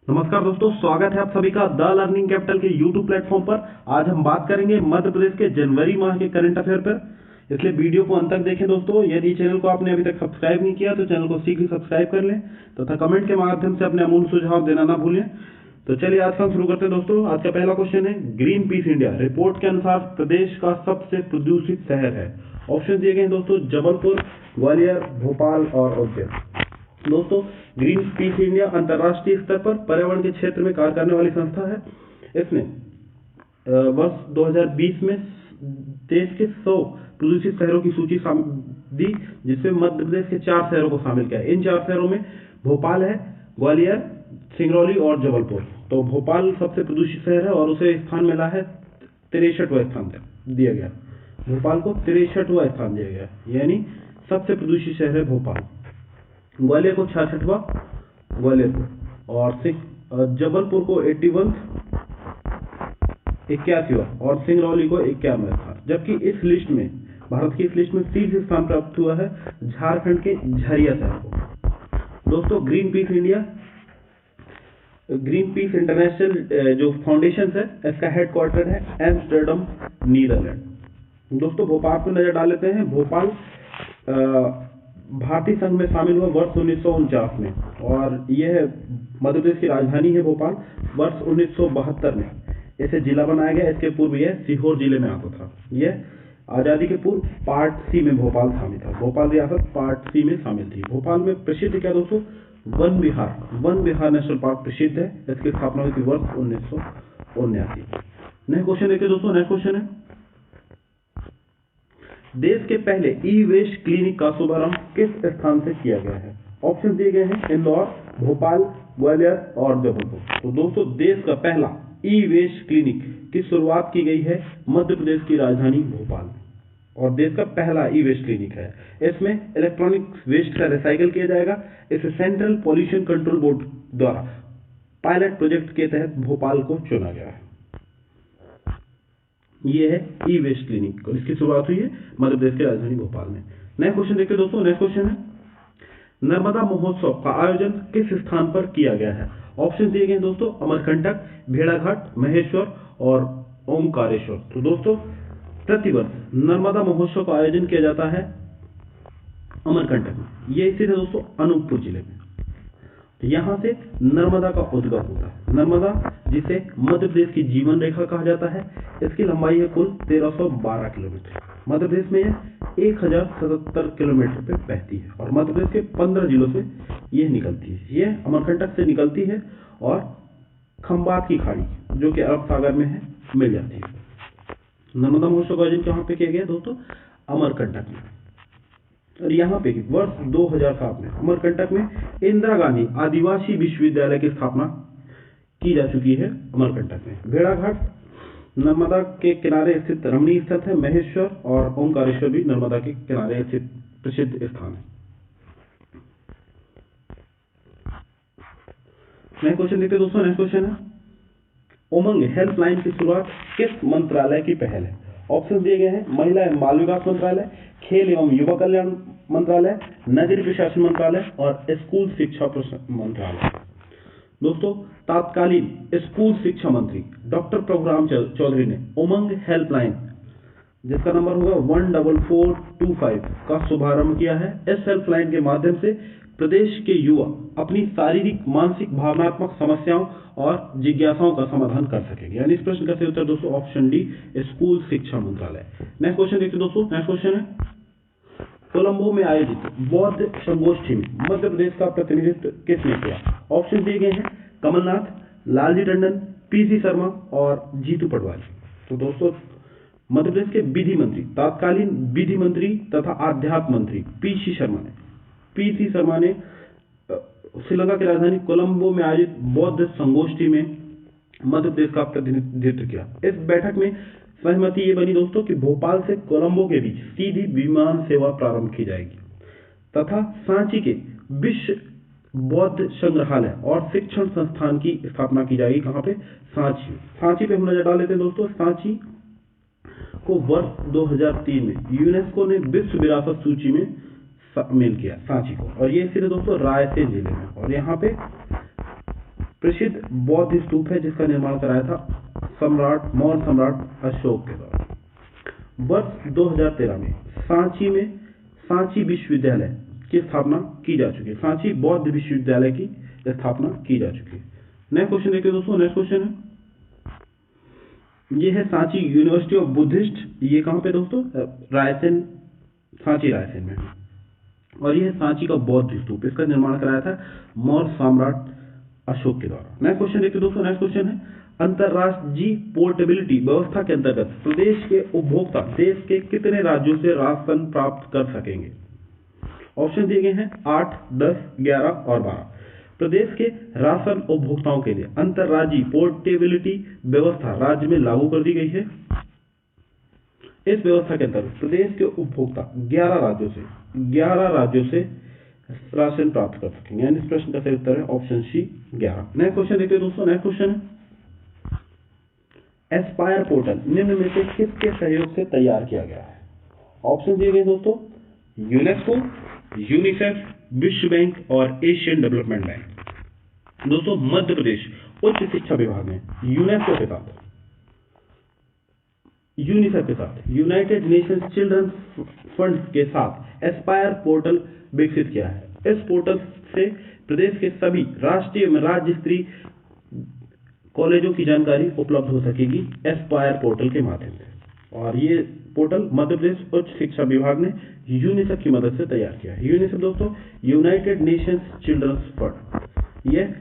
नमस्कार दोस्तों, स्वागत है आप सभी का द लर्निंग कैपिटल के यूट्यूब प्लेटफॉर्म पर। आज हम बात करेंगे मध्य प्रदेश के जनवरी माह के करंट अफेयर पर, इसलिए वीडियो को अंत तक देखें दोस्तों। यदि चैनल को आपने अभी तक सब्सक्राइब नहीं किया तो चैनल को शीघ्र सब्सक्राइब कर लें तथा कमेंट के माध्यम से अपने अमूल्य सुझाव देना ना भूलें। तो चलिए आज का हम शुरू करते हैं दोस्तों। आज का पहला क्वेश्चन है, ग्रीन पीस इंडिया रिपोर्ट के अनुसार प्रदेश का सबसे प्रदूषित शहर है। ऑप्शन दिए गए हैं दोस्तों, जबलपुर, ग्वालियर, भोपाल और उज्जैन। दोस्तों, ग्रीन पीस इंडिया अंतर्राष्ट्रीय स्तर पर पर्यावरण के क्षेत्र में कार्य करने वाली संस्था है। इसने वर्ष 2020 में देश के 100 प्रदूषित शहरों की सूची दी, जिसमें मध्य प्रदेश के 4 शहरों को शामिल किया। इन 4 शहरों में भोपाल है, ग्वालियर, सिंगरौली और जबलपुर। तो भोपाल सबसे प्रदूषित शहर है और उसे स्थान मिला है 63वां स्थान दिया गया। भोपाल को 63वां स्थान दिया गया, यानी सबसे प्रदूषित शहर है भोपाल। ग्वालियर को 66वां, ग्वालियर को, और जबलपुर को 81वां और सिंगरौली को 51वां स्थान। जबकि इस लिस्ट में, भारत की इस लिस्ट में तीसरा स्थान प्राप्त हुआ है झारखंड के झरिया शहर को। दोस्तों, ग्रीन पीस इंटरनेशनल जो फाउंडेशन है, इसका हेडक्वार्टर है एम्स्टर्डम, नीदरलैंड। दोस्तों, भोपाल पर नजर डाल लेते हैं। भोपाल भारतीय संघ में शामिल हुआ वर्ष 1949 में, और यह मध्य प्रदेश की राजधानी है। भोपाल वर्ष 1972 में इसे जिला बनाया गया। इसके पूर्व यह सीहोर जिले में आता था। यह आजादी के पूर्व पार्ट सी में भोपाल शामिल था। भोपाल रियासत पार्ट सी में शामिल थी। भोपाल में प्रसिद्ध क्या दोस्तों, वन विहार नेशनल पार्क प्रसिद्ध है। इसकी स्थापना हुई थी वर्ष 1979। नेक्स्ट क्वेश्चन देखिए दोस्तों। नेक्स्ट क्वेश्चन है, देश के पहले ई वेस्ट क्लिनिक का शुभारंभ किस स्थान से किया गया है? ऑप्शन दिए गए हैं, इंदौर, भोपाल, ग्वालियर और जबलपुर। तो दोस्तों, देश का पहला ई वेस्ट क्लिनिक की शुरुआत की गई है मध्य प्रदेश की राजधानी भोपाल में, और देश का पहला ई वेस्ट क्लिनिक है। इसमें इलेक्ट्रॉनिक वेस्ट का रिसाइकल किया जाएगा। इसे सेंट्रल पॉल्यूशन कंट्रोल बोर्ड द्वारा पायलट प्रोजेक्ट के तहत भोपाल को चुना गया है। ये है ई वेस्ट क्लिनिक, इसकी शुरुआत हुई है मध्य प्रदेश की राजधानी भोपाल में। नेक्स्ट क्वेश्चन देखिए दोस्तों। नेक्स्ट क्वेश्चन है, नर्मदा महोत्सव का आयोजन किस स्थान पर किया गया है? ऑप्शन दिए गए दोस्तों, अमरकंटक, भेड़ाघाट, महेश्वर और ओमकारेश्वर। तो दोस्तों, प्रतिवर्ष नर्मदा महोत्सव का आयोजन किया जाता है अमरकंटक में। यह स्थित है दोस्तों अनूपपुर जिले में। यहां से नर्मदा का उद्गम होता है। नर्मदा, जिसे मध्य प्रदेश की जीवन रेखा कहा जाता है, इसकी लंबाई है कुल 1312 किलोमीटर। मध्य प्रदेश में यह 1077 किलोमीटर पे बहती है और मध्य प्रदेश के 15 जिलों से यह निकलती है। यह अमरकंटक से निकलती है और खंबात की खाड़ी, जो कि अरब सागर में है, मिल जाती है। नर्मदा महोत्सव का आयोजन कहाँ पे किया गया दोस्तों? अमरकंटक में। और यहाँ पे वर्ष 2007 में अमरकंटक में इंदिरा गांधी आदिवासी विश्वविद्यालय की स्थापना की जा चुकी है अमरकंटक में। भेड़ाघाट नर्मदा के किनारे स्थित रमणीय स्थल है। महेश्वर और ओमकारेश्वर भी नर्मदा के किनारे स्थित प्रसिद्ध स्थान है। नेक्स्ट क्वेश्चन देखते हैं दोस्तों। नेक्स्ट क्वेश्चन है, उमंग हेल्पलाइन की शुरुआत किस मंत्रालय की पहल है? ऑप्शन दिए गए हैं, महिला एवं बाल विकास मंत्रालय, खेल एवं युवा कल्याण मंत्रालय, नगरीय प्रशासन मंत्रालय और स्कूल शिक्षा मंत्रालय। दोस्तों, तत्कालीन स्कूल शिक्षा मंत्री डॉक्टर प्रभुराम चौधरी ने उमंग हेल्पलाइन, जिसका नंबर होगा 14425 का शुभारंभ किया है। इस हेल्पलाइन के माध्यम से प्रदेश के युवा अपनी शारीरिक, मानसिक, भावनात्मक समस्याओं और जिज्ञासाओं का समाधान कर सकेंगे। यानी इस प्रश्न का सही उत्तर दोस्तों ऑप्शन डी, स्कूल शिक्षा मंत्रालय। नेक्स्ट क्वेश्चन देखिए दोस्तों। नेक्स्ट क्वेश्चन है, कोलंबो में आयोजित बौद्ध संगोष्ठी में मध्य प्रदेश का प्रतिनिधित्व किसने किया? ऑप्शन दिए गए हैं, कमलनाथ, लालजी टंडन, पीसी शर्मा और जीतू पटवारी। तो दोस्तों, मध्य प्रदेश के विधि मंत्री, तत्कालीन विधि मंत्री तथा आध्यात्म मंत्री पीसी शर्मा ने श्रीलंका की राजधानी कोलंबो में आयोजित बौद्ध संगोष्ठी में मध्य प्रदेश का प्रतिनिधित्व किया। इस बैठक में सहमति ये बनी दोस्तों कि भोपाल से कोलंबो के बीच सीधी विमान सेवा प्रारंभ की जाएगी तथा सांची के विश्व बौद्ध संग्रहालय और शिक्षण संस्थान की स्थापना की जाएगी। कहां पे? सांची पे हम नजर डाल लेते हैं दोस्तों। सांची को वर्ष 2003 में यूनेस्को ने विश्व विरासत सूची में शामिल किया सांची को, और ये स्थित है दोस्तों रायसेन जिले में। और यहाँ पे प्रसिद्ध बौद्ध स्तूप है जिसका निर्माण कराया था मौर्य सम्राट अशोक के द्वारा। वर्ष 2013 में सांची विश्वविद्यालय की स्थापना की जा चुकी है। सांची बौद्ध विश्वविद्यालय की स्थापना की जा चुकी है। नेक्स्ट क्वेश्चन देखिए दोस्तों, नेक्स्ट क्वेश्चन है, ये है सांची यूनिवर्सिटी ऑफ बुद्धिस्ट। ये कहाँ पे दोस्तों? रायसेन, सांची रायसेन में। और ये सांची का बौद्ध स्तूप, इसका निर्माण कराया था मौर्य सम्राट अशोक के द्वारा। नेक्स्ट क्वेश्चन देखिए दोस्तों, नेक्स्ट क्वेश्चन है, अंतरराष्ट्रीय पोर्टेबिलिटी व्यवस्था के अंतर्गत प्रदेश के उपभोक्ता देश के कितने राज्यों से राशन प्राप्त कर सकेंगे? ऑप्शन दिए गए हैं 8, 10, 11 और 12। प्रदेश के राशन उपभोक्ताओं के लिए अंतरराज्यीय पोर्टेबिलिटी व्यवस्था राज्य में लागू कर दी गई है। इस व्यवस्था के अंतर्गत प्रदेश के उपभोक्ता 11 राज्यों से राशन प्राप्त कर सकेंगे। यानी इस प्रश्न का सही उत्तर है ऑप्शन सी 11। नेक्स्ट क्वेश्चन देखिए दोस्तों, नेक्स्ट क्वेश्चन है, एस्पायर पोर्टल निम्न में से किसके सहयोग से तैयार किया गया है? ऑप्शन दिए गए दोस्तों, यूनेस्को, यूनिसेफ, विश्व बैंक और एशियन डेवलपमेंट बैंक। दोस्तों मध्य प्रदेश उच्च शिक्षा विभाग ने यूनेस्को के साथ, यूनिसेफ के साथ, यूनाइटेड नेशंस चिल्ड्रंस फंड के साथ एस्पायर पोर्टल विकसित किया है। इस पोर्टल से प्रदेश के सभी राष्ट्रीय एवं राज्य स्तरीय कॉलेजों की जानकारी उपलब्ध हो सकेगी एस्पायर पोर्टल के माध्यम से। और ये पोर्टल मध्य प्रदेश उच्च शिक्षा विभाग ने यूनिसेफ की मदद से तैयार किया है। यूनिसेफ दोस्तों यूनाइटेड नेशंस चिल्ड्रंस फंड, यह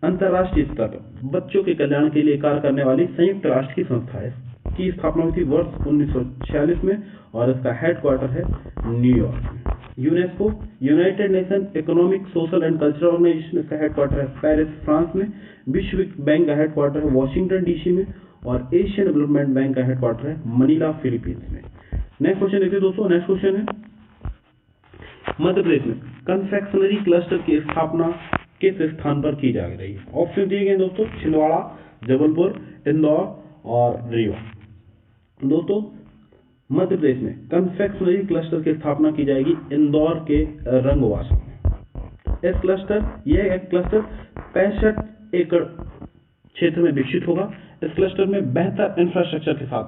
अंतर्राष्ट्रीय स्तर पर बच्चों के कल्याण के लिए कार्य करने वाली संयुक्त राष्ट्र की संस्था है। की स्थापना हुई थी वर्ष 1946 में और इसका हेडक्वार्टर है न्यूयॉर्क में। UNESCO United Nation economic, social and cultural organisation, इसका हेडक्वार्टर है पेरिस फ्रांस में। विश्व बैंक का हेडक्वार्टर है वॉशिंगटन डीसी में और एशियन डेवलपमेंट बैंक का हेडक्वार्टर है मनीला फिलीपींस में। नेक्स्ट क्वेश्चन देखिए दोस्तों, नेक्स्ट क्वेश्चन है, मध्य प्रदेश में कन्फेक्शनरी क्लस्टर की स्थापना किस स्थान पर की जा रही है? ऑप्शन दिए गए दोस्तों, छिंदवाड़ा, जबलपुर, इंदौर और रीवा। दोस्तों मध्य प्रदेश में कन्फेक्शनरी क्लस्टर की स्थापना की जाएगी इंदौर के रंगवासा में। इस क्लस्टर, यह एक क्लस्टर 65 एकड़ क्षेत्र में विकसित होगा। इस क्लस्टर में बेहतर इंफ्रास्ट्रक्चर के साथ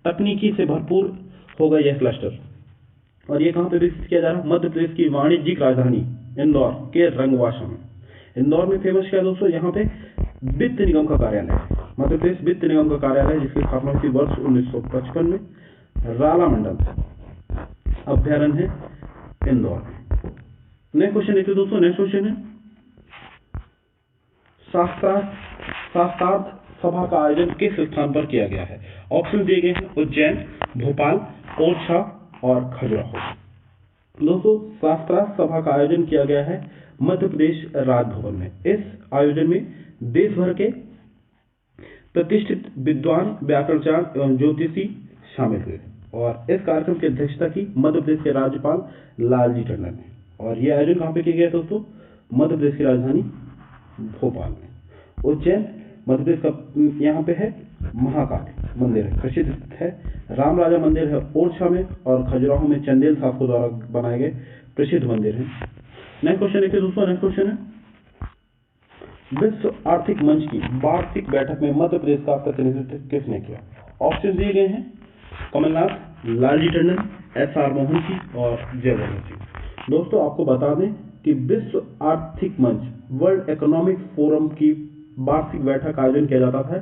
तकनीकी से भरपूर होगा यह क्लस्टर। और ये कहां पे विकसित किया जा रहा है? मध्य प्रदेश की वाणिज्यिक राजधानी इंदौर के रंगवासा में। इंदौर में फेमस क्या है दोस्तों? यहाँ पे वित्त निगम का कार्यालय है, मध्य प्रदेश वित्त निगम का कार्यालय, जिसकी स्थापना हुई थी वर्ष 1955 में। राला मंडल अभ्यारण्य है इंदौर में। नेक्स्ट क्वेश्चन देखिए दोस्तों, नेक्स्ट क्वेश्चन है, शास्त्रार्थ सभा का आयोजन किस स्थान पर किया गया है? ऑप्शन दिए गए हैं उज्जैन, भोपाल, ओरछा और खजुराहो। दोस्तों शास्त्रार्थ सभा का आयोजन किया गया है मध्य प्रदेश राजभवन में। इस आयोजन में देश भर के प्रतिष्ठित विद्वान, व्याकरणकार एवं ज्योतिषी शामिल हुए और इस कार्यक्रम की अध्यक्षता की मध्य प्रदेश के राज्यपाल लालजी टंडन ने। और यह आयोजन कहां पे किया गया दोस्तों? मध्य प्रदेश की राजधानी भोपाल में। उज्जैन मध्य प्रदेश का यहाँ पे है महाकाल मंदिर है, प्रसिद्ध है। राम राजा मंदिर है ओरछा में और खजुराहो में चंदेल शासकों द्वारा बनाए गए प्रसिद्ध मंदिर है। नेक्स्ट क्वेश्चन देखिए दोस्तों, नेक्स्ट क्वेश्चन है, विश्व आर्थिक मंच की वार्षिक बैठक में मध्य प्रदेश का प्रतिनिधित्व किसने किया? ऑप्शन दिए गए हैं कमलनाथ, लालजी टंडन, एसआर मोहंती और जयवर्धन सिंह। दोस्तों आपको बता दें कि विश्व आर्थिक मंच वर्ल्ड इकोनॉमिक फोरम की वार्षिक बैठक का आयोजन किया जाता था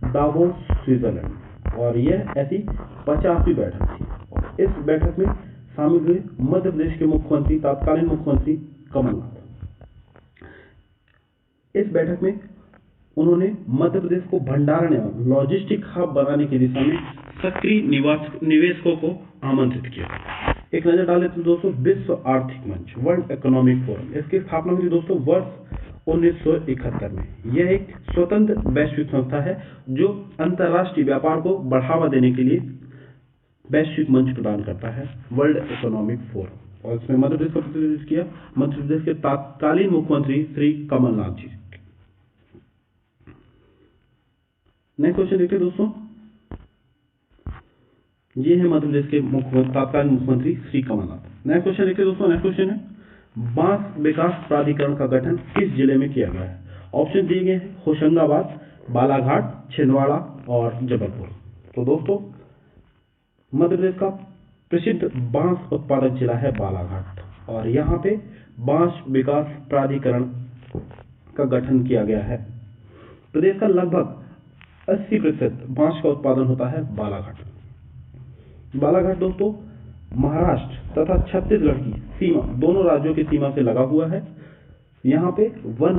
दावोस, स्विट्जरलैंड और यह ऐसी 50वीं बैठक थी। और इस बैठक में शामिल हुए मध्य प्रदेश के मुख्यमंत्री, तत्कालीन मुख्यमंत्री कमलनाथ। इस बैठक में उन्होंने मध्य प्रदेश को भंडारण एवं लॉजिस्टिक हब बनाने की दिशा में सक्रिय निवेशकों को आमंत्रित किया। एक नजर डालें तो दोस्तों विश्व आर्थिक मंच वर्ल्ड इकोनॉमिक फोरम, इसकी स्थापना हुई दोस्तों वर्ष 1971 में। यह एक स्वतंत्र वैश्विक संस्था है जो अंतर्राष्ट्रीय व्यापार को बढ़ावा देने के लिए वैश्विक मंच प्रदान करता है, वर्ल्ड इकोनॉमिक फोरम। और इसमें मध्य प्रदेश का प्रतिनिधित्व किया मध्य प्रदेश के तत्कालीन मुख्यमंत्री श्री कमलनाथ जी। नेक्स्ट क्वेश्चन देखिए दोस्तों, ये है मध्य प्रदेश के तत्कालीन मुख्यमंत्री श्री कमलनाथ। नेक्स्ट क्वेश्चन देखिए दोस्तों, नेक्स्ट क्वेश्चन है, बांस विकास प्राधिकरण का गठन किस जिले में किया गया है? ऑप्शन दिए गए हैं होशंगाबाद, बालाघाट, छिंदवाड़ा और जबलपुर। तो दोस्तों मध्य प्रदेश का प्रसिद्ध बांस उत्पादक जिला है बालाघाट और यहाँ पे बांस विकास प्राधिकरण का गठन किया गया है। प्रदेश का लगभग 80% बांस का उत्पादन होता है बालाघाट। बालाघाट दोस्तों महाराष्ट्र तथा छत्तीसगढ़ की सीमा, दोनों राज्यों की सीमा से लगा हुआ है। यहाँ पे वन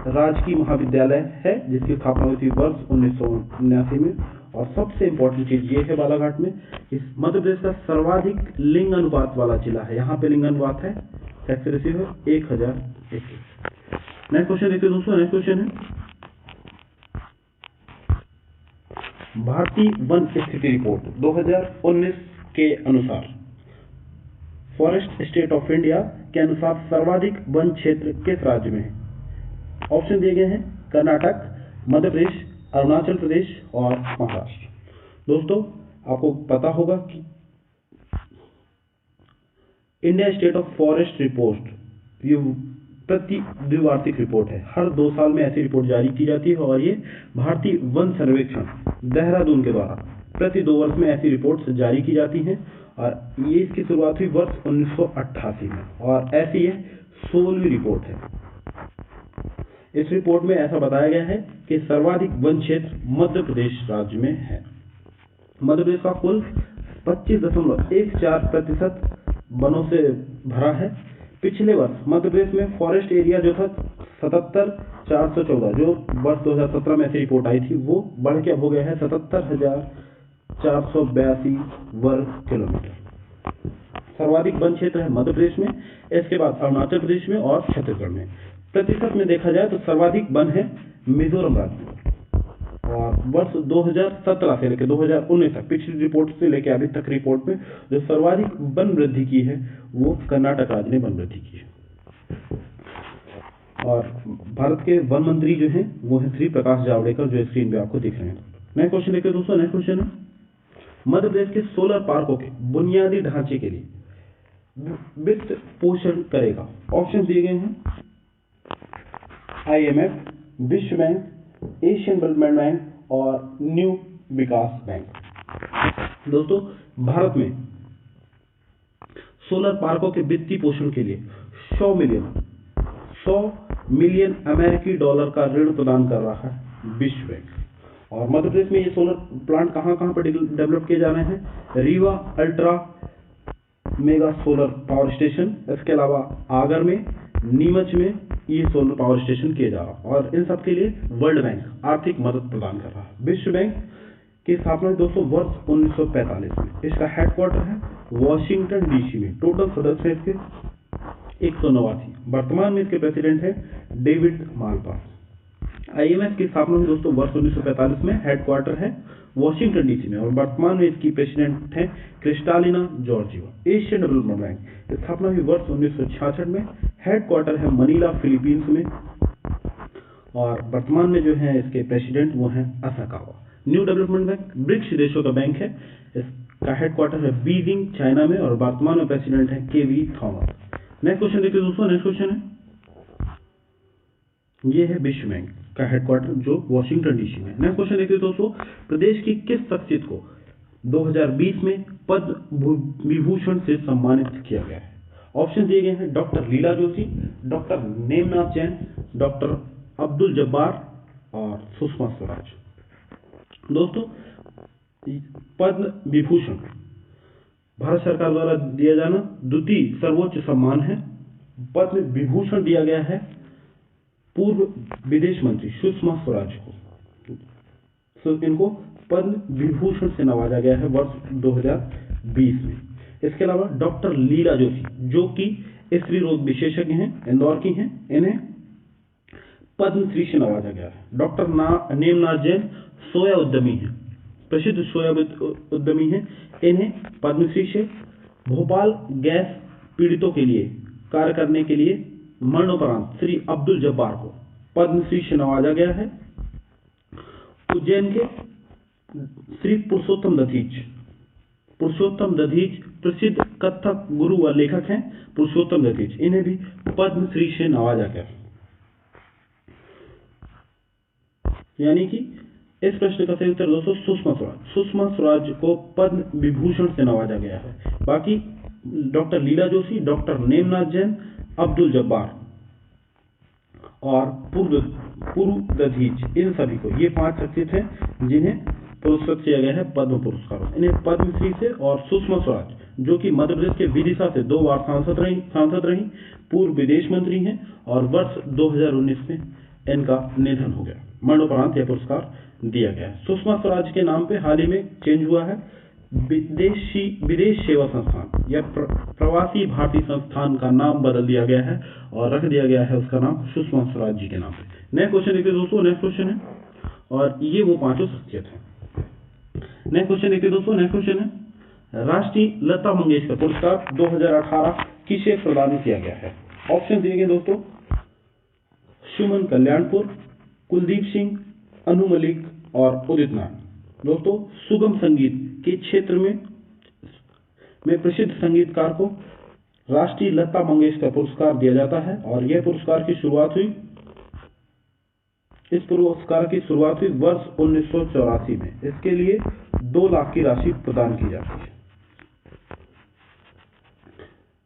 राजकीय महाविद्यालय है जिसकी स्थापना हुई थी वर्ष 1979 में। और सबसे इंपॉर्टेंट चीज ये है बालाघाट में, इस मध्य प्रदेश का सर्वाधिक लिंग अनुपात वाला जिला है। यहाँ पे लिंग अनुपात है सेक्स रेशियो है 1021। नेक्स्ट क्वेश्चन देखिए दोस्तों। नेक्स्ट क्वेश्चन है भारतीय वन स्थिति रिपोर्ट 2019 के अनुसार फॉरेस्ट स्टेट ऑफ इंडिया के अनुसार सर्वाधिक वन क्षेत्र किस राज्य में है? ऑप्शन दिए गए हैं कर्नाटक, मध्य प्रदेश, अरुणाचल प्रदेश और महाराष्ट्र। दोस्तों आपको पता होगा कि India state of forest report ये प्रति द्विवार्षिक रिपोर्ट है। हर 2 साल में ऐसी रिपोर्ट जारी की जाती है और ये भारतीय वन सर्वेक्षण देहरादून के द्वारा प्रति 2 वर्ष में ऐसी रिपोर्ट जारी की जाती हैं और ये इसकी शुरुआत हुई वर्ष 1988 में और ऐसी ये 16वीं रिपोर्ट है। इस रिपोर्ट में ऐसा बताया गया है कि सर्वाधिक वन क्षेत्र मध्य प्रदेश राज्य में है। मध्य प्रदेश का कुल 25.14% वनों से भरा है। पिछले वर्ष मध्य प्रदेश में फॉरेस्ट एरिया जो था 77,414, जो वर्ष 2017 में ऐसी रिपोर्ट आई थी, वो बढ़ के अब हो गया है 77,482 वर्ग किलोमीटर। सर्वाधिक वन क्षेत्र है मध्य प्रदेश में, इसके बाद अरुणाचल प्रदेश में और छत्तीसगढ़ में। प्रतिशत में देखा जाए तो सर्वाधिक वन है मिजोरम राज्य में और वर्ष 2017 से लेकर 2019 तक, पिछली रिपोर्ट से लेकर अभी तक रिपोर्ट में जो सर्वाधिक वन वृद्धि की है वो कर्नाटक राज्य ने वन वृद्धि की है। और भारत के वन मंत्री जो हैं वो है श्री प्रकाश जावड़ेकर, जो स्क्रीन पे आपको दिख रहे हैं। नेक्स्ट क्वेश्चन देखिए दोस्तों। नेक्स्ट क्वेश्चन है मध्य प्रदेश के सोलर पार्कों के बुनियादी ढांचे के लिए वित्त पोषण करेगा। ऑप्शन दिए गए हैं IMF, विश्व बैंक, एशियन डेवलपमेंट बैंक और न्यू विकास बैंक। दोस्तों भारत में सोलर पार्कों के वित्तीय पोषण के लिए 100 मिलियन अमेरिकी डॉलर का ऋण प्रदान कर रहा है विश्व बैंक। और मध्य प्रदेश में ये सोलर प्लांट कहां पर डेवलप किए जा रहे हैं? Rewa ultra mega solar power station, इसके अलावा आगर में, नीमच में ये सोलर पावर स्टेशन किए जा रहा है और इन सब के लिए वर्ल्ड बैंक आर्थिक मदद प्रदान कर रहा है। विश्व बैंक की स्थापना दोस्तों वर्ष 1945 में। इसका हेडक्वार्टर है वॉशिंगटन DC में। टोटल सदस्य है इसके 189। वर्तमान में इसके प्रेसिडेंट है डेविड मालपास। IMF की स्थापना हुई दोस्तों वर्ष 1945 में। हेडक्वार्टर है वॉशिंगटन DC में और वर्तमान में इसकी प्रेसिडेंट है Kristalina Georgieva. Asian development bank स्थापना हुई वर्ष 1966 में। हेडक्वार्टर है मनीला, फिलीपींस में और वर्तमान में जो है इसके प्रेसिडेंट वो हैं Asakawa. New development bank BRICS देशों का बैंक है। इसका हेडक्वार्टर है बीजिंग, चाइना में और वर्तमान में प्रेसिडेंट है KV थॉमस। नेक्स्ट क्वेश्चन देखिए दोस्तों। नेक्स्ट क्वेश्चन है ये है विश्व बैंक का हेडक्वार्टर जो वॉशिंगटन DC में। नेक्स्ट क्वेश्चन देखिए दोस्तों। प्रदेश की किस शख्सियत को 2020 में पद्म विभूषण से सम्मानित किया गया है? ऑप्शन दिए गए हैं डॉक्टर लीला जोशी, डॉक्टर नेमनाथ जैन, डॉक्टर अब्दुल जब्बार और सुषमा स्वराज। दोस्तों पद्म विभूषण भारत सरकार द्वारा दिया जाना द्वितीय सर्वोच्च सम्मान है। पद्म विभूषण दिया गया है पूर्व विदेश मंत्री सुषमा स्वराज को। इनको पद्म विभूषण से नवाजा गया है वर्ष 2020 में। इसके अलावा डॉक्टर लीला जोशी जो कि स्त्री रोग विशेषज्ञ हैं, इंदौर की हैं, इन्हें पद्मश्री से नवाजा गया है। डॉक्टर नेमनाथ जैन सोया उद्यमी हैं, प्रसिद्ध सोया उद्यमी हैं, इन्हें पद्मश्री से भोपाल गैस पीड़ितों के लिए कार्य करने के लिए मरणोपरांत श्री अब्दुल जब्बार को पद्मश्री से नवाजा गया है। उज्जैन के श्री पुरुषोत्तम दधीच प्रसिद्ध कथक गुरु व लेखक हैं पुरुषोत्तम दधीच, इन्हें भी पद्मश्री से नवाजा गया। यानी कि इस प्रश्न का सही उत्तर दोस्तों सुषमा स्वराज। सुषमा स्वराज को पद्म विभूषण से नवाजा गया है। बाकी डॉक्टर लीला जोशी, डॉक्टर नेमनाथ जैन, अब्दुल जब्बार और पूर्व दधीच, इन सभी को, ये 5 शख्सियत हैं जिन्हें पुरस्कृत किया गया है पद्म पुरस्कारों। इन्हें पद्मश्री से, और सुषमा स्वराज जो कि मध्य प्रदेश के विदिशा से 2 बार सांसद रही, पूर्व विदेश मंत्री हैं और वर्ष 2019 में इनका निधन हो गया। मरणोपरांत यह पुरस्कार दिया गया है। सुषमा स्वराज के नाम पे हाल ही में चेंज हुआ है। विदेश सेवा संस्थान या प्रवासी भारतीय संस्थान का नाम बदल दिया गया है और रख दिया गया है उसका नाम सुषमा स्वराज जी के नाम पे। नेक्स्ट क्वेश्चन देखिए दोस्तों, नेक्स्ट क्वेश्चन है और ये वो 5 शख्सियत है। नेक्स्ट क्वेश्चन देखिए दोस्तों, नेक्स्ट क्वेश्चन है राष्ट्रीय लता मंगेशकर पुरस्कार 2018 किसे प्रदान किया गया है? ऑप्शन दिए गए दोस्तों, सुमन कल्याणपुर, कुलदीप सिंह, अनु मलिक और उदित नारायण। दोस्तों सुगम संगीत के क्षेत्र में प्रसिद्ध संगीतकार को राष्ट्रीय लता मंगेशकर पुरस्कार दिया जाता है और यह पुरस्कार की शुरुआत हुई वर्ष 1984 में। इसके लिए 2 लाख की राशि प्रदान की जाती है।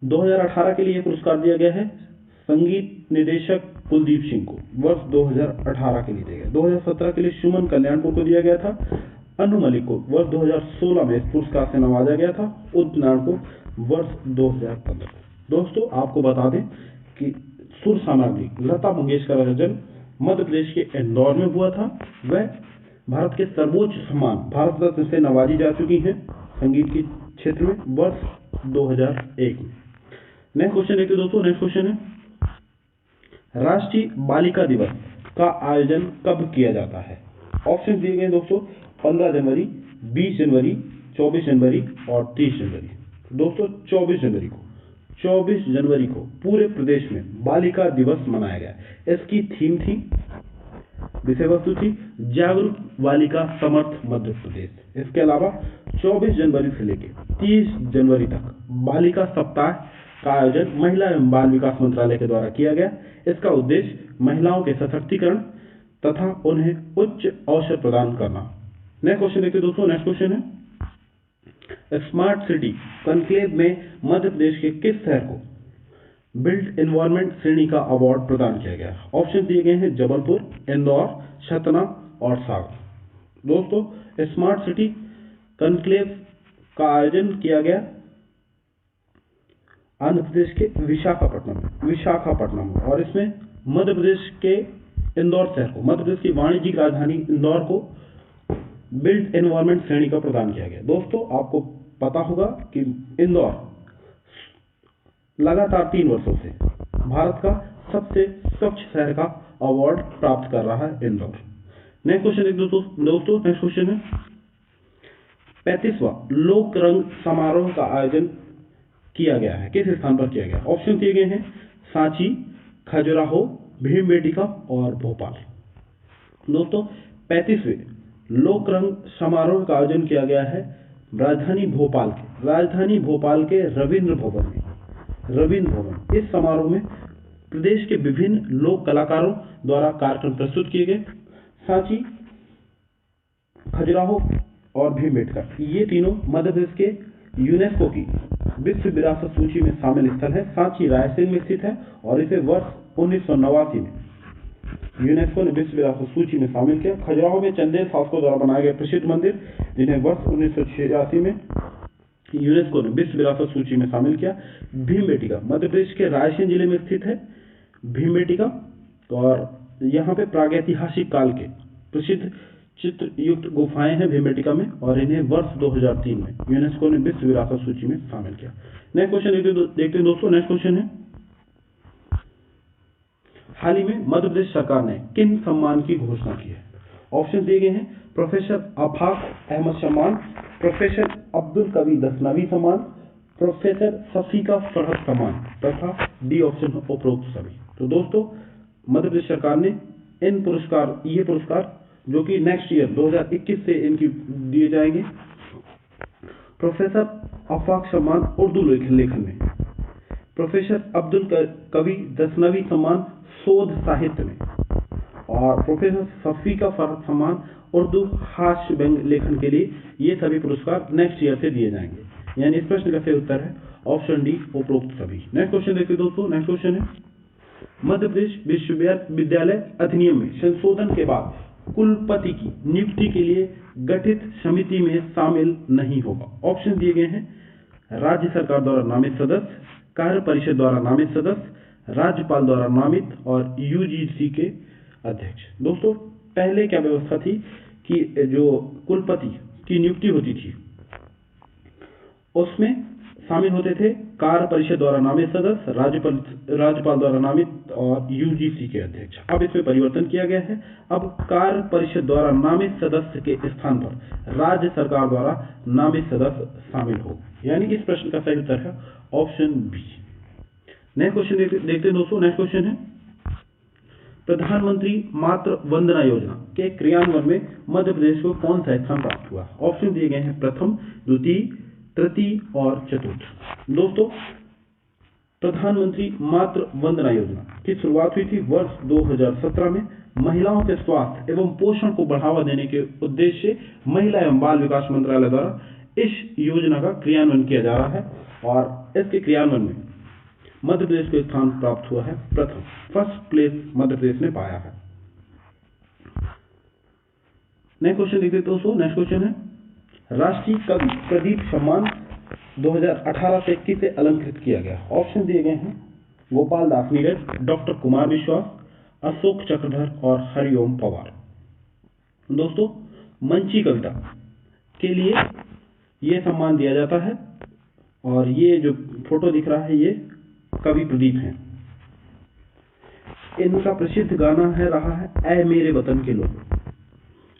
2018 के लिए पुरस्कार दिया गया है संगीत निदेशक कुलदीप सिंह को, वर्ष 2018 के लिए दिया गया। 2017 के लिए सुमन कल्याणपुर को दिया गया था। अनु मलिक को वर्ष 2016 में इस पुरस्कार से नवाजा गया था। उदित नारायण को वर्ष 2015। दोस्तों आपको बता दें कि सुर साम्राज्ञी लता मंगेशकर का जन्म मध्य प्रदेश के इंदौर में हुआ था। वह भारत के सर्वोच्च सम्मान भारत रत्न से नवाजी जा चुकी हैं संगीत के क्षेत्र में वर्ष 2001 में। नेक्स्ट क्वेश्चन देखिए दोस्तों, नेक्स्ट क्वेश्चन है राष्ट्रीय बालिका दिवस का आयोजन कब किया जाता है? ऑप्शन दिए गए दोस्तों 15 जनवरी, 20 जनवरी, 24 जनवरी और 30 जनवरी। दोस्तों 24 जनवरी को पूरे प्रदेश में बालिका दिवस मनाया गया। इसकी थीम थी, विषय वस्तु थी जागरूक बालिका समर्थ मध्य प्रदेश। इसके अलावा 24 जनवरी से लेकर 30 जनवरी तक बालिका सप्ताह का आयोजन महिला एवं बाल विकास मंत्रालय के द्वारा किया गया। इसका उद्देश्य महिलाओं के सशक्तिकरण तथा उन्हें उच्च अवसर प्रदान करना। नेक्स्ट क्वेश्चन देखिए दोस्तों, नेक्स्ट क्वेश्चन है स्मार्ट सिटी कॉन्क्लेव में मध्य प्रदेश के किस शहर को बिल्ट एनवायरमेंट श्रेणी का अवार्ड प्रदान किया गया? ऑप्शन दिए गए हैं जबलपुर, इंदौर, सतना और सागर। दोस्तों स्मार्ट सिटी कॉन्क्लेव का आयोजन किया गया आंध्र प्रदेश के विशाखापट्टनम और इसमें मध्य प्रदेश के इंदौर शहर को, मध्य प्रदेश की वाणिज्यिक राजधानी इंदौर को बिल्ट एनवायरमेंट श्रेणी का प्रदान किया गया। दोस्तों आपको पता होगा कि इंदौर लगातार 3 वर्षों से भारत का सबसे स्वच्छ शहर का अवार्ड प्राप्त कर रहा है इंदौर। नेक्स्ट क्वेश्चन दोस्तों, नेक्स्ट क्वेश्चन है 35वां लोक रंग समारोह का आयोजन किया गया है, किस स्थान पर किया गया? ऑप्शन दिए गए हैं सांची, खजुराहो, भीमबेटका और भोपाल। दोस्तों 35वें लोक रंग समारोह का आयोजन किया गया है राजधानी भोपाल के रविंद्र भवन। इस समारोह में प्रदेश के विभिन्न लोक कलाकारों द्वारा कार्यक्रम प्रस्तुत किए गए। सांची, खजुराहो और भीमबेटका ये तीनों मध्य प्रदेश के यूनेस्को की विश्व विरासत सूची में शामिल स्थल है। सांची रायसेन में स्थित है और इसे वर्ष 1989 में यूनेस्को ने विश्व विरासत सूची में शामिल किया। खजुराहो में चंदेल शासकों द्वारा बनाए गए प्रसिद्ध मंदिर जिन्हें वर्ष 1986 में यूनेस्को ने विश्व विरासत सूची में शामिल किया। भीमबेटका मध्य प्रदेश के रायसेन जिले में स्थित है भीमबेटका और यहाँ पे प्रागैतिहासिक काल के प्रसिद्ध चित्र युक्त गुफाएं हैं भीमबेटका में और इन्हें वर्ष 2003 में यूनेस्को ने विश्व विरासत सूची में शामिल किया। नेक्स्ट क्वेश्चन देखते हैं दोस्तों, नेक्स्ट क्वेश्चन है हाल ही में मध्य प्रदेश सरकार ने किन सम्मान की घोषणा की है? ऑप्शन दिए गए हैं प्रोफेसर आफाक अहमद सम्मान, प्रोफेसर अब्दुल कवी दसनवी सम्मान, प्रोफेसर शफीका फरहत सम्मान तथा डी ऑप्शन उपरोक्त सभी। तो दोस्तों मध्य प्रदेश सरकार ने ये पुरस्कार जो कि नेक्स्ट ईयर 2021 से इनकी दिए जाएंगे। प्रोफेसर आफाक सम्मान उर्दू लेखन में, प्रोफेसर अब्दुल कवी दसनवी सम्मान शोध साहित्य में और प्रोफेसर शफीका फरहत सम्मान उर्दू हास्य व्यंग लेखन के लिए ये सभी पुरस्कार नेक्स्ट ईयर से दिए जाएंगे। यानी इस प्रश्न का सही उत्तर है ऑप्शन डी, उपरोक्त सभी। नेक्स्ट क्वेश्चन देखिए दोस्तों, नेक्स्ट क्वेश्चन है मध्य प्रदेश विश्वविद्यालय अधिनियम में संशोधन के बाद कुलपति की नियुक्ति के लिए गठित समिति में शामिल नहीं होगा। ऑप्शन दिए गए हैं राज्य सरकार द्वारा नामित सदस्य, कार्य परिषद द्वारा नामित सदस्य, राज्यपाल द्वारा नामित और यूजीसी के अध्यक्ष। दोस्तों पहले क्या व्यवस्था थी कि जो कुलपति की नियुक्ति होती थी उसमें शामिल होते थे कार्य परिषद द्वारा नामित सदस्य, राज्यपाल द्वारा नामित और यूजीसी के अध्यक्ष। अब इसमें परिवर्तन किया गया है। अब कार्य परिषद द्वारा नामित सदस्य के स्थान पर राज्य सरकार द्वारा नामित सदस्य शामिल हो। यानी इस प्रश्न का सही उत्तर है ऑप्शन बी। नेक्स्ट क्वेश्चन देखते हैं दोस्तों। नेक्स्ट क्वेश्चन है प्रधानमंत्री मातृ वंदना योजना के क्रियान्वयन में मध्य प्रदेश को कौन सा स्थान प्राप्त हुआ। ऑप्शन दिए गए हैं प्रथम, द्वितीय, तृतीय और चतुर्थ। दोस्तों प्रधानमंत्री मातृ वंदना योजना की शुरुआत हुई थी वर्ष 2017 में। महिलाओं के स्वास्थ्य एवं पोषण को बढ़ावा देने के उद्देश्य से महिला एवं बाल विकास मंत्रालय द्वारा इस योजना का क्रियान्वयन किया जा रहा है और इसके क्रियान्वयन में मध्य प्रदेश को स्थान प्राप्त हुआ है प्रथम, फर्स्ट प्लेस मध्य प्रदेश ने पाया है। नेक्स्ट क्वेश्चन देखते हैं दोस्तों। नेक्स्ट क्वेश्चन है राष्ट्रीय कवि प्रदीप सम्मान 2018 से 21 से अलंकृत किया गया। ऑप्शन दिए गए हैं गोपाल दास नीरज, डॉक्टर कुमार विश्वास, अशोक चक्रधर और हरिओम पवार। दोस्तों मंची कविता के लिए यह सम्मान दिया जाता है और ये जो फोटो दिख रहा है ये कवि प्रदीप हैं। इनका प्रसिद्ध गाना है रहा है ऐ मेरे वतन के लोग।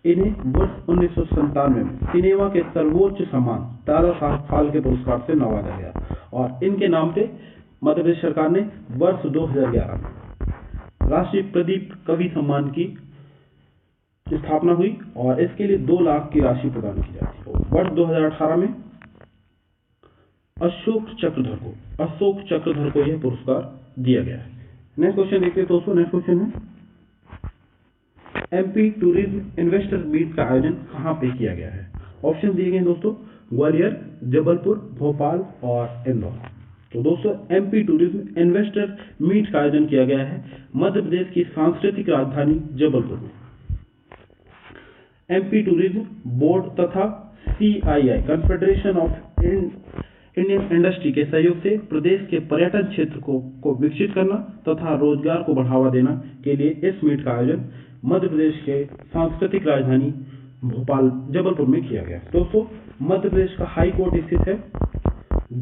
इन्हें वर्ष 1997 में सिनेमा के सर्वोच्च सम्मान दादा साहब फाल्के पुरस्कार से नवाजा गया और इनके नाम पे मध्य प्रदेश सरकार ने वर्ष 2011 में राष्ट्रीय प्रदीप कवि सम्मान की स्थापना हुई और इसके लिए 2 लाख की राशि प्रदान की जाती है। वर्ष 2018 में अशोक चक्रधर को यह पुरस्कार दिया गया है। नेक्स्ट क्वेश्चन देखते हैं दोस्तों। नेक्स्ट क्वेश्चन है एमपी टूरिज्म इन्वेस्टर मीट का आयोजन कहां पे किया गया है। ऑप्शन दिए गए दोस्तों ग्वालियर, जबलपुर, भोपाल और इंदौर। तो दोस्तों एमपी टूरिज्म इन्वेस्टर मीट का आयोजन किया गया है मध्य प्रदेश की सांस्कृतिक राजधानी जबलपुर में। एमपी टूरिज्म बोर्ड तथा CII confederation of Indian industry के सहयोग से प्रदेश के पर्यटन क्षेत्र को विकसित करना तथा रोजगार को बढ़ावा देना के लिए इस मीट का आयोजन मध्य प्रदेश के सांस्कृतिक राजधानी जबलपुर में किया गया। दोस्तों मध्य प्रदेश का हाई कोर्ट स्थित है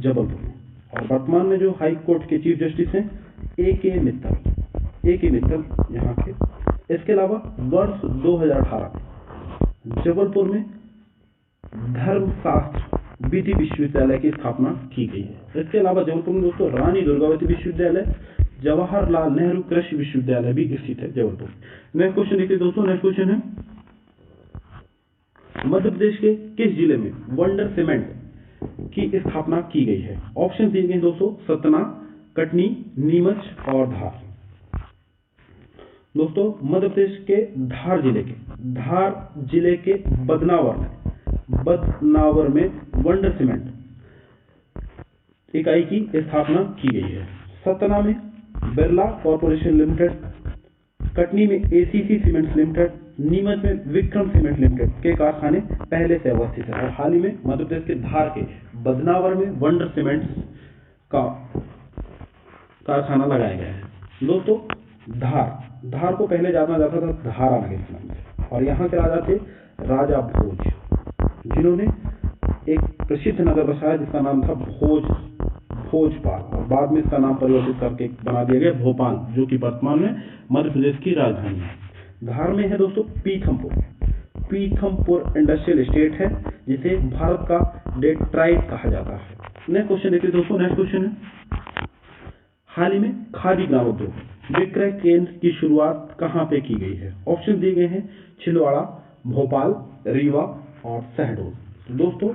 जबलपुर में और वर्तमान में जो हाई कोर्ट के चीफ जस्टिस हैं ए के मित्तल यहाँ के। इसके अलावा वर्ष 2018 में जबलपुर में धर्मशास्त्र विधि विश्वविद्यालय की स्थापना की गई है। इसके अलावा जबलपुर में दोस्तों रानी दुर्गावती विश्वविद्यालय, जवाहरलाल नेहरू कृषि विश्वविद्यालय भी स्थित है जबलपुर। नेक्स्ट क्वेश्चन देखिए दोस्तों। नेक्स्ट क्वेश्चन है मध्य प्रदेश के किस जिले में वंडर सीमेंट की स्थापना की गई है। ऑप्शन दिए गए दोस्तों सतना, कटनी, नीमच और धार। दोस्तों मध्य प्रदेश के धार जिले के बदनावर में वंडर सीमेंट इकाई की स्थापना की गई है। सतना में बिरला कॉर्पोरेशन लिमिटेड, कटनी में एसीसी सीमेंट्स लिमिटेड, नीमच में विक्रम सीमेंट लिमिटेड के कारखाने पहले से अवस्थित है और हाल ही में मध्य प्रदेश के धार के बदनावर में वंडर सीमेंट्स का कारखाना लगाया गया है। दोस्तों धार को पहले जाना जाता था धारा नगर के नाम से और यहाँ के राजा थे राजा भोज, जिन्होंने एक प्रसिद्ध नगर बसाया जिसका नाम था भोजपाल और बाद में इसका नाम परिवर्तित करके बना दिया गया भोपाल, जो कि वर्तमान में मध्य प्रदेश की राजधानी है। धार में है दोस्तों पीथमपुर इंडस्ट्रियल एस्टेट है जिसे भारत का डेट्राइट कहा जाता है। नेक्स्ट क्वेश्चन देखिए दोस्तों। नेक्स्ट क्वेश्चन है हाल ही में खादी ग्रामोद्योग विक्रय केंद्र की शुरुआत कहां पे की गई है। ऑप्शन दिए गए हैं छिंदवाड़ा, भोपाल, रीवा और शहडोल। दोस्तों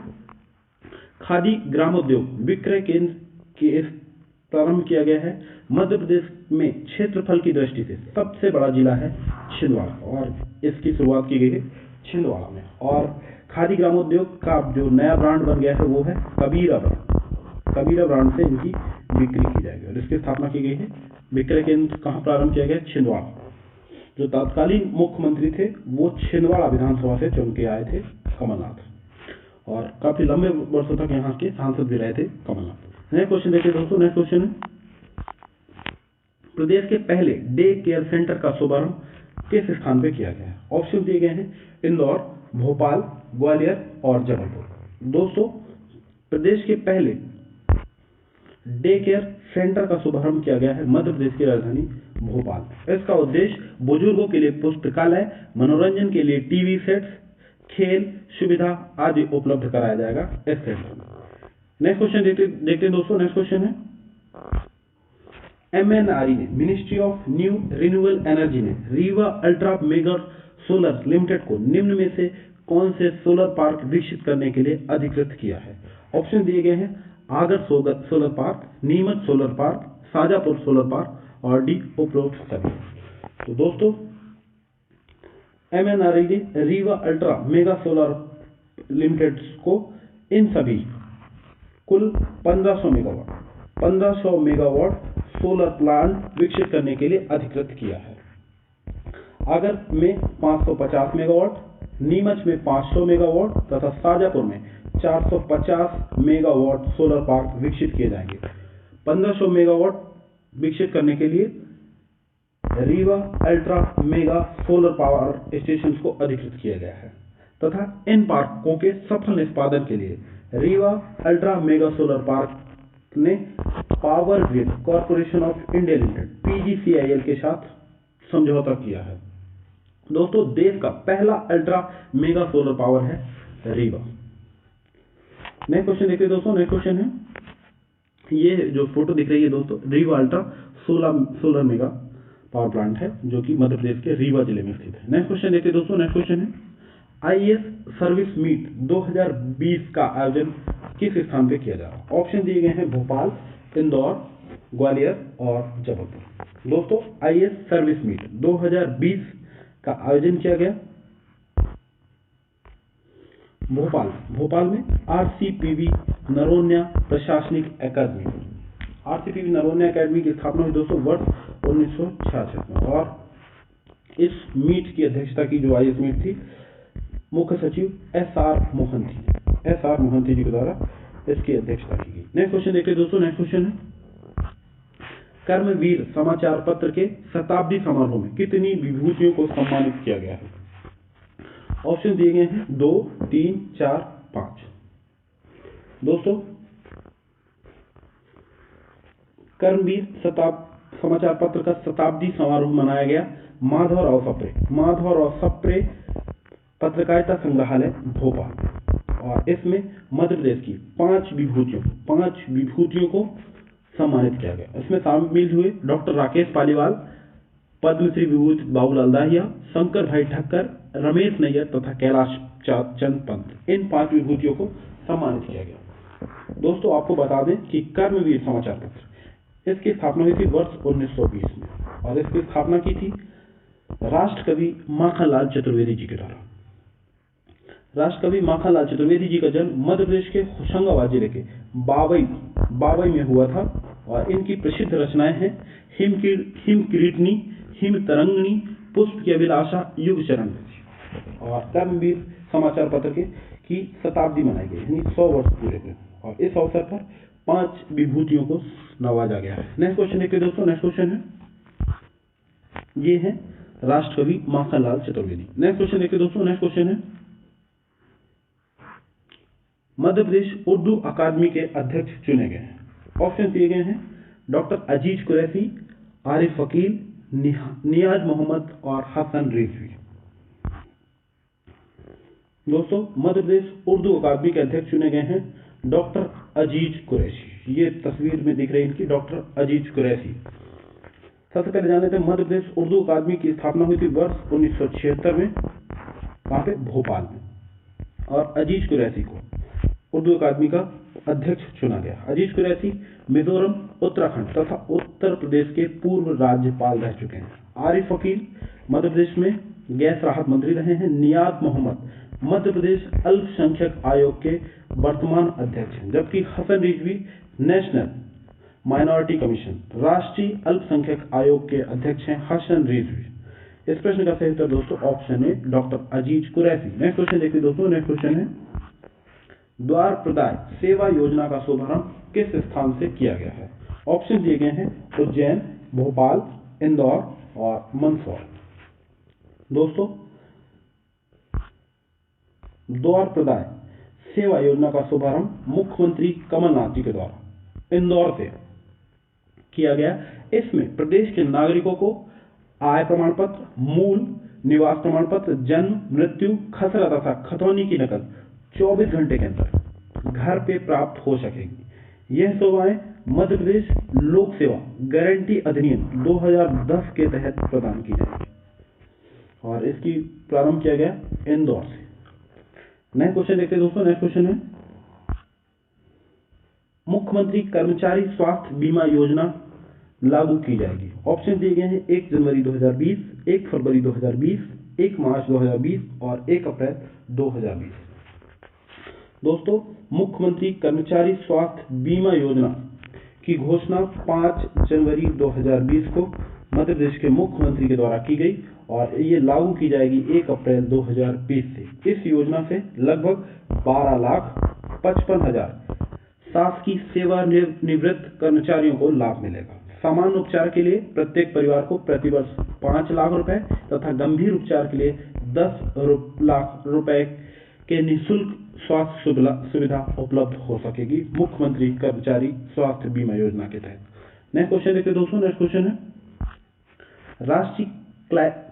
खादी ग्रामोद्योग विक्रय केंद्र की प्रारंभ किया गया है। मध्य प्रदेश में क्षेत्रफल की दृष्टि से सबसे बड़ा जिला है छिंदवाड़ा और इसकी शुरुआत की गई है छिंदवाड़ा में। और खादी ग्रामोद्योग का जो नया ब्रांड बन गया है वो है कबीरा ब्रांड। कबीरा ब्रांड से इनकी बिक्री की जाएगी और इसकी स्थापना की गई है। विक्रय केंद्र कहाँ प्रारंभ किया गया? छिंदवाड़ा। जो तत्कालीन मुख्यमंत्री थे वो छिंदवाड़ा विधानसभा से चुन के आए थे कमलनाथ, और काफी लंबे वर्षों तक यहाँ के सांसद भी रहे थे कमलनाथ। नेक्स्ट क्वेश्चन देखिए दोस्तों। नेक्स्ट क्वेश्चन है, प्रदेश के पहले डे केयर सेंटर का शुभारंभ किस स्थान पे किया गया है? ऑप्शन दिए गए हैं इंदौर, भोपाल, ग्वालियर और जबलपुर। दोस्तों, प्रदेश के पहले डे केयर सेंटर का शुभारंभ किया गया है मध्य प्रदेश की राजधानी भोपाल। इसका उद्देश्य बुजुर्गों के लिए पुस्तकालय, मनोरंजन के लिए टीवी सेट्स, खेल सुविधा आदि उपलब्ध कराया जाएगा इस सेंटर में। नेक्स्ट क्वेश्चन देखते हैं दोस्तों। नेक्स्ट क्वेश्चन है, MNRE ने, ministry of new renewable energy ने Rewa ultra mega solar limited को निम्न में से कौन से सोलर पार्क विकसित करने के लिए अधिकृत किया है? ऑप्शन दिए गए हैं Agar solar park, Neemuch solar park, Shajapur solar park और डी उपरोक्त सभी। तो दोस्तों, MNRE ने Rewa ultra mega solar limited को इन सभी कुल 1500 मेगावाट सोलर प्लांट विकसित करने के लिए अधिकृत किया है। आगर में 550 मेगावाट, नीमच में 500 मेगावाट तथा शाजापुर में 450 मेगावाट सोलर पार्क विकसित किए जाएंगे। 1500 मेगावाट विकसित करने के लिए Rewa ultra mega solar power station को अधिकृत किया गया है तथा इन पार्कों के सफल निष्पादन के लिए Rewa ultra mega solar park ने power grid corporation of India limited PGCIL के साथ समझौता किया है। दोस्तों, देश का पहला अल्ट्रा मेगा सोलर पावर है रीवा। नेक्स्ट क्वेश्चन देखिए दोस्तों। नेक्स्ट क्वेश्चन है, ये जो फोटो दिख रही है दोस्तों, Rewa ultra solar mega power plant है जो कि मध्य प्रदेश के रीवा जिले में स्थित है। नेक्स्ट क्वेश्चन देखिए दोस्तों। नेक्स्ट क्वेश्चन है, IAS सर्विस मीट 2020 का आयोजन किस स्थान पे किया जा रहा है? ऑप्शन दिए गए हैं भोपाल, इंदौर, ग्वालियर और जबलपुर। दोस्तों, IAS सर्विस मीट 2020 का आयोजन किया गया भोपाल में RCPV नरोन्या प्रशासनिक अकादमी। RCPV नरोन्या अकादमी की स्थापना हुई दोस्तों वर्ष 1966 में, और इस मीट की अध्यक्षता की जो IAS मीट थी मुख्य सचिव SR मोहंती जी के द्वारा इसकी अध्यक्षता की गई। नेक्स्ट क्वेश्चन देखिए दोस्तों। नेक्स्ट क्वेश्चन है, कर्मवीर समाचार पत्र के शताब्दी समारोह में कितनी विभूतियों को सम्मानित किया गया है? ऑप्शन दिए गए हैं 2, 3, 4, 5। दोस्तों, कर्मवीर समाचार पत्र का शताब्दी समारोह मनाया गया माधवराव सप्रे पत्रकारिता संग्रहालय भोपाल, और इसमें मध्य प्रदेश की 5 विभूतियों को सम्मानित किया गया। इसमें शामिल हुए डॉक्टर राकेश पालीवाल, पद्मश्री विभूति बाबूलाल दाहिया, शंकर भाई ठक्कर, रमेश नैयर तथा कैलाश चंद पंत। इन 5 विभूतियों को सम्मानित किया गया। दोस्तों, आपको बता दें कि कर्मवीर समाचार पत्र इसकी स्थापना हुई थी वर्ष 1920 में, और इसकी स्थापना की थी राष्ट्रकवि माखनलाल चतुर्वेदी जी के द्वारा। राष्ट्रकवि माखनलाल चतुर्वेदी जी का जन्म मध्य प्रदेश के होशंगाबाद जिले के बावई में हुआ था, और इनकी प्रसिद्ध रचनाएं हैं हिम किरीटनी, हिम तरंगिणी, पुष्प की अभिलाषा, युग चरण। और कर्मवीर समाचार पत्र की शताब्दी मनाई गई, यानी 100 वर्ष पूरे हुए, और इस अवसर पर 5 विभूतियों को नवाजा गया है। नेक्स्ट क्वेश्चन देखिए दोस्तों। नेक्स्ट क्वेश्चन है, ये है राष्ट्रकवि माखनलाल चतुर्वेदी। नेक्स्ट क्वेश्चन देखिए दोस्तों। नेक्स्ट क्वेश्चन है, मध्य प्रदेश उर्दू अकादमी के अध्यक्ष चुने गए हैं। ऑप्शन दिए गए हैं डॉक्टर अजीज कुरैशी, आरिफ वकील, नियाज मोहम्मद और हसन रिजवी। दोस्तों, मध्य प्रदेश उर्दू अकादमी के अध्यक्ष चुने गए हैं डॉक्टर अजीज कुरैशी। ये तस्वीर में दिख रही है इनकी, डॉक्टर अजीज कुरैशी। सबसे पहले जान लेते हैं, मध्य प्रदेश उर्दू अकादमी की स्थापना हुई थी वर्ष 1976 में, कहाँ पे? भोपाल में, और अजीज कुरैशी को उर्दू अकादमी का अध्यक्ष चुना गया। अजीज कुरैशी मिजोरम, उत्तराखंड तथा उत्तर प्रदेश के पूर्व राज्यपाल रह चुके हैं। आरिफ अकील मध्य प्रदेश में गैस राहत मंत्री रहे हैं। नियाज मोहम्मद मध्य प्रदेश अल्पसंख्यक आयोग के वर्तमान अध्यक्ष हैं, जबकि Hasan Rizvi national minority commission राष्ट्रीय अल्पसंख्यक आयोग के अध्यक्ष हैं हसन रिजवी। इस प्रश्न का सही उत्तर दोस्तों option A doctor Aziz Qureshi. Next question देखिए दोस्तों, नेक्स्ट क्वेश्चन है द्वार प्रदाय सेवा योजना का शुभारंभ किस स्थान से किया गया है? ऑप्शन दिए गए हैं उज्जैन, भोपाल, इंदौर और मंदसौर। दोस्तों द्वार प्रदाय सेवा योजना का शुभारंभ मुख्यमंत्री कमलनाथ जी के द्वारा इंदौर से किया गया। इसमें प्रदेश के नागरिकों को आय प्रमाण पत्र, मूल निवास प्रमाण पत्र, जन्म, मृत्यु, खसरा तथा खतौनी की नकल 24 घंटे के अंदर घर पे प्राप्त हो सकेगी। यह सेवाएं मध्य प्रदेश लोक सेवा गारंटी अधिनियम 2010 के तहत प्रदान की जाएगी और इसकी प्रारंभ किया गया इंदौर से। नेक्स्ट क्वेश्चन देखते हैं दोस्तों, नेक्स्ट क्वेश्चन है मुख्यमंत्री कर्मचारी स्वास्थ्य बीमा योजना लागू की जाएगी। ऑप्शन दिए गए हैं 1 जनवरी 2020, 1 फरवरी 2020, 1 मार्च 2020 और 1 अप्रैल 2020। दोस्तों मुख्यमंत्री कर्मचारी स्वास्थ्य बीमा योजना की घोषणा 5 जनवरी 2020 को मध्य प्रदेश के मुख्यमंत्री के द्वारा की गई और ये लागू की जाएगी 1 अप्रैल 2020 से। इस योजना से लगभग 12,55,000 शासकीय सेवानिवृत्त कर्मचारियों को लाभ मिलेगा। सामान्य उपचार के लिए प्रत्येक परिवार को प्रतिवर्ष 5 लाख रुपए तथा गंभीर उपचार के लिए 10 लाख रुपए के निःशुल्क स्वास्थ्य सुविधा उपलब्ध हो सकेगी मुख्यमंत्री कर्मचारी स्वास्थ्य बीमा योजना के तहत। नेक्स्ट क्वेश्चन देखते हैं दोस्तों, नेक्स्ट क्वेश्चन है राष्ट्रीय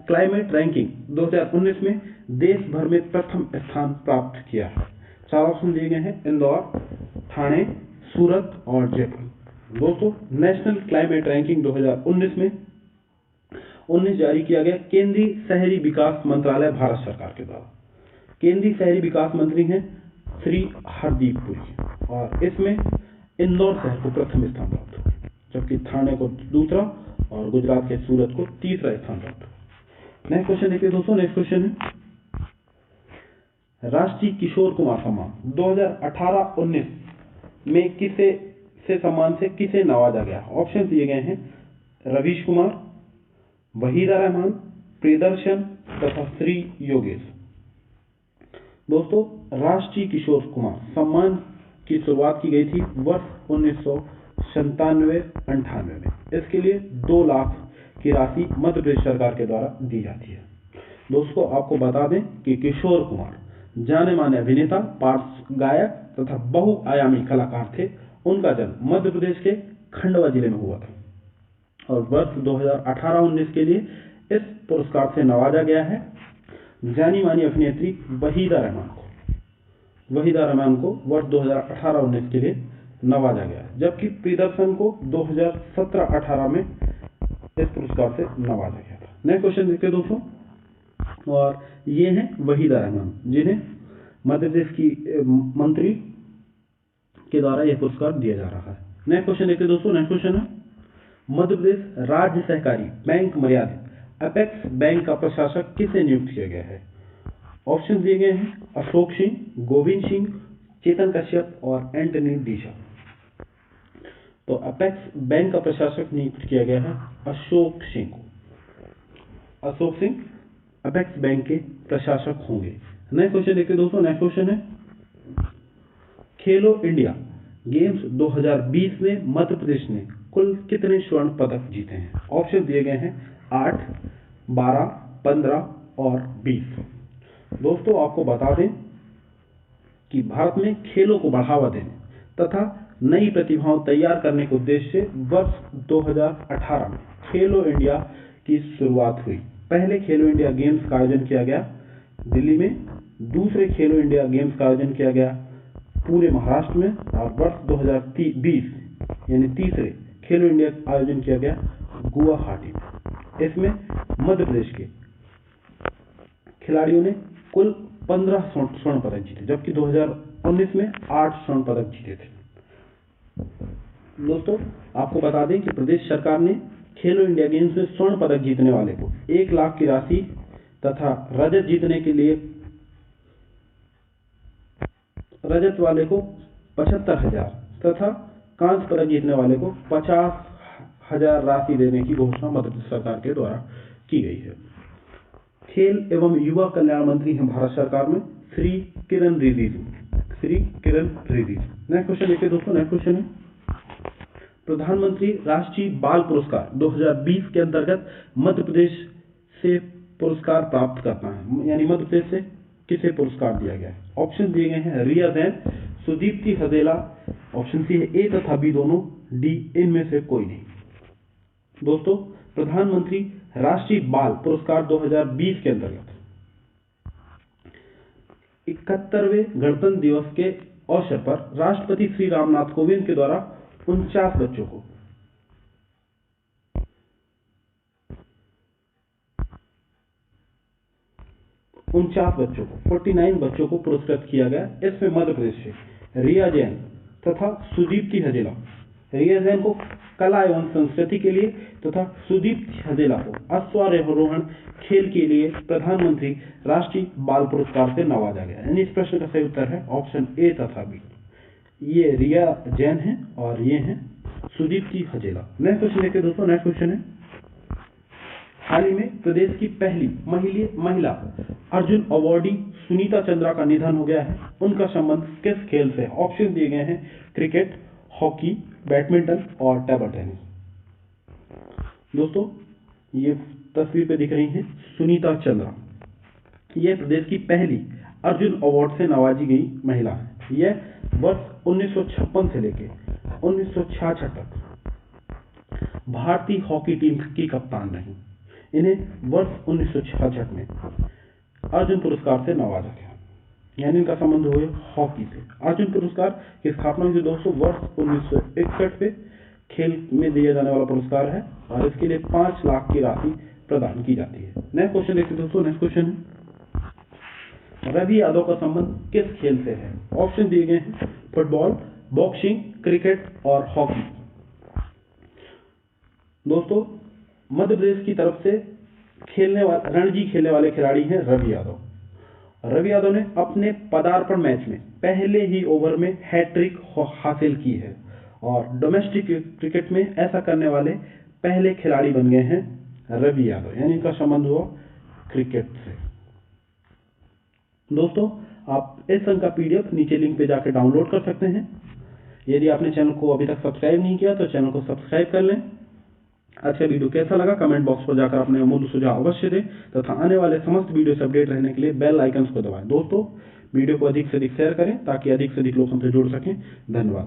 क्लाइमेट रैंकिंग 2019 में देश भर में प्रथम स्थान प्राप्त किया है। 4 ऑप्शन दिए गए हैं इंदौर, ठाणे, सूरत और जयपुर। दोस्तों नेशनल क्लाइमेट रैंकिंग 2019 में 19 जारी किया गया केंद्रीय शहरी विकास मंत्रालय भारत सरकार के द्वारा। केंद्रीय शहरी विकास मंत्री हैं श्री हरदीप पुरी और इसमें इंदौर शहर को प्रथम स्थान प्राप्त हुआ, जबकि ठाणे को दूसरा और गुजरात के सूरत को तीसरा स्थान प्राप्त हुआ। नेक्स्ट क्वेश्चन देखिए दोस्तों, नेक्स्ट क्वेश्चन है राष्ट्रीय किशोर कुमार सम्मान 2018-19 में सम्मान से किसे नवाजा गया? ऑप्शन दिए गए हैं रवीश कुमार, वहीदा रहमान, प्रियदर्शन तथा श्री योगेश। दोस्तों राष्ट्रीय किशोर कुमार सम्मान की शुरुआत की गई थी वर्ष 1997-98 में। इसके लिए 2 लाख की राशि मध्य प्रदेश सरकार के द्वारा दी जाती है। दोस्तों आपको बता दें कि किशोर कुमार जाने माने अभिनेता, पार्श्व गायक तथा बहुआयामी कलाकार थे। उनका जन्म मध्य प्रदेश के खंडवा जिले में हुआ था और वर्ष 2018-19 के लिए इस पुरस्कार से नवाजा गया है जानी मानी अभिनेत्री वहीदा रहमान को वर्ष 2018-19 के लिए नवाजा गया है, जबकि प्रियदर्शन को 2017-18 में इस पुरस्कार से नवाजा गया था। नेक्स्ट क्वेश्चन देखते हैं दोस्तों, और ये हैं वहीदा रहमान जिन्हें मध्य प्रदेश की मंत्री के द्वारा यह पुरस्कार दिया जा रहा है। नेक्स्ट क्वेश्चन देखते हैं दोस्तों, नेक्स्ट क्वेश्चन है मध्य प्रदेश राज्य सहकारी बैंक मर्यादित अपेक्स बैंक का प्रशासक किसे नियुक्त किया गया है? ऑप्शन दिए गए हैं अशोक सिंह, गोविंद सिंह, चेतन कश्यप और एंटनी डीशा। तो अपेक्स बैंक का प्रशासक नियुक्त किया गया है अशोक सिंह को। अशोक सिंह अपेक्स बैंक के प्रशासक होंगे। नेक्स्ट क्वेश्चन देखते हैं दोस्तों, नेक्स्ट क्वेश्चन है खेलो इंडिया गेम्स 2020 में मध्य प्रदेश ने कुल कितने स्वर्ण पदक जीते हैं? ऑप्शन दिए गए हैं 8, 12, 15 और 20। दोस्तों आपको बता दें कि भारत में खेलों को बढ़ावा देने तथा नई प्रतिभाओं तैयार करने के उद्देश्य से वर्ष 2018 में खेलो इंडिया की शुरुआत हुई। पहले खेलो इंडिया गेम्स का आयोजन किया गया दिल्ली में, दूसरे खेलो इंडिया गेम्स का आयोजन किया गया पूरे महाराष्ट्र में और वर्ष 2020 यानी तीसरे खेलो इंडिया का आयोजन किया गया गुवाहाटी में। इसमें मध्य प्रदेश के खिलाड़ियों ने कुल 15 स्वर्ण पदक जीते, जबकि 2019 में 8 स्वर्ण पदक जीते थे। दोस्तों आपको बता दें कि प्रदेश सरकार ने खेलो इंडिया गेम्स में स्वर्ण पदक जीतने वाले को 1 लाख की राशि तथा रजत वाले को 75,000 तथा कांस्य पदक जीतने वाले को 50,000 राशि देने की घोषणा मध्य प्रदेश सरकार के द्वारा की गई है। खेल एवं युवा कल्याण मंत्री हैं भारत सरकार में श्री किरण रिजिजू। नेक्स्ट क्वेश्चन देखिए दोस्तों, नेक्स्ट क्वेश्चन है प्रधानमंत्री राष्ट्रीय बाल पुरस्कार 2020 के अंतर्गत मध्य प्रदेश से पुरस्कार प्राप्त करना है, यानी मध्य प्रदेश से किसे पुरस्कार दिया गया है। ऑप्शन दिए गए हैं रिया जैन, सुदीप्ति हजेला, ऑप्शन सी है ए तथा बी दोनों, डी इनमें से कोई नहीं। दोस्तों प्रधानमंत्री राष्ट्रीय बाल पुरस्कार 2020 के अंतर्गत 71वें गणतंत्र दिवस के अवसर पर राष्ट्रपति श्री रामनाथ कोविंद के द्वारा 49 बच्चों को 49 बच्चों को पुरस्कृत किया गया। इसमें मध्य प्रदेश से रिया जैन तथा सुदीप्ति हजेला, रिया जैन को कला एवं संस्कृति के लिए तथा सुदीप्ति हजेला को अश्वारोहण खेल के लिए प्रधानमंत्री राष्ट्रीय बाल पुरस्कार से नवाजा गया। यानी इस प्रश्न का सही उत्तर है ऑप्शन ए तथा बी। ये रिया जैन है और ये है सुदीप्ति हजेला। नेक्स्ट क्वेश्चन देखिए दोस्तों, नेक्स्ट क्वेश्चन है हाल ही में प्रदेश की पहली महिला अर्जुन अवार्डी सुनीता चंद्रा का निधन हो गया है। उनका संबंध किस खेल से है। ऑप्शन दिए गए हैं क्रिकेट, हॉकी, बैडमिंटन और टेबल टेनिस। दोस्तों ये तस्वीर पे दिख रही है सुनीता चंद्रा, यह प्रदेश की पहली अर्जुन अवार्ड से नवाजी गई महिला है। यह वर्ष 1956 से लेकर 1966 तक भारतीय हॉकी टीम की कप्तान रही। इन्हें वर्ष 1966 में अर्जुन पुरस्कार से नवाजा गया, यानी इनका संबंध हुए हॉकी से। अर्जुन पुरस्कार की स्थापना हुई दोस्तों वर्ष 1961 में खेल में दिया जाने वाला पुरस्कार है और इसके लिए 5 लाख की राशि प्रदान की जाती है। नेक्स्ट क्वेश्चन देखते हैं दोस्तों, नेक्स्ट क्वेश्चन है रवि यादव का संबंध किस खेल से है। ऑप्शन दिए गए हैं फुटबॉल, बॉक्सिंग, क्रिकेट और हॉकी। दोस्तों मध्य प्रदेश की तरफ से रणजी खेलने वाले खिलाड़ी हैं रवि यादव। रवि यादव ने अपने पदार्पण मैच में पहले ही ओवर में हैट्रिक हासिल की है और डोमेस्टिक क्रिकेट में ऐसा करने वाले पहले खिलाड़ी बन गए हैं रवि यादव, यानी इनका संबंध हुआ क्रिकेट से। दोस्तों आप इस अंक का पीडीएफ नीचे लिंक पे जाकर डाउनलोड कर सकते हैं। यदि आपने चैनल को अभी तक सब्सक्राइब नहीं किया तो चैनल को सब्सक्राइब कर लें। अच्छा वीडियो कैसा लगा कमेंट बॉक्स पर जाकर अपने अमूल्य सुझाव अवश्य दें तथा आने वाले समस्त वीडियो से अपडेट रहने के लिए बेल आइकन्स को दबाएं। दोस्तों वीडियो को अधिक से अधिक शेयर करें ताकि अधिक से अधिक लोग हमसे जुड़ सकें। धन्यवाद।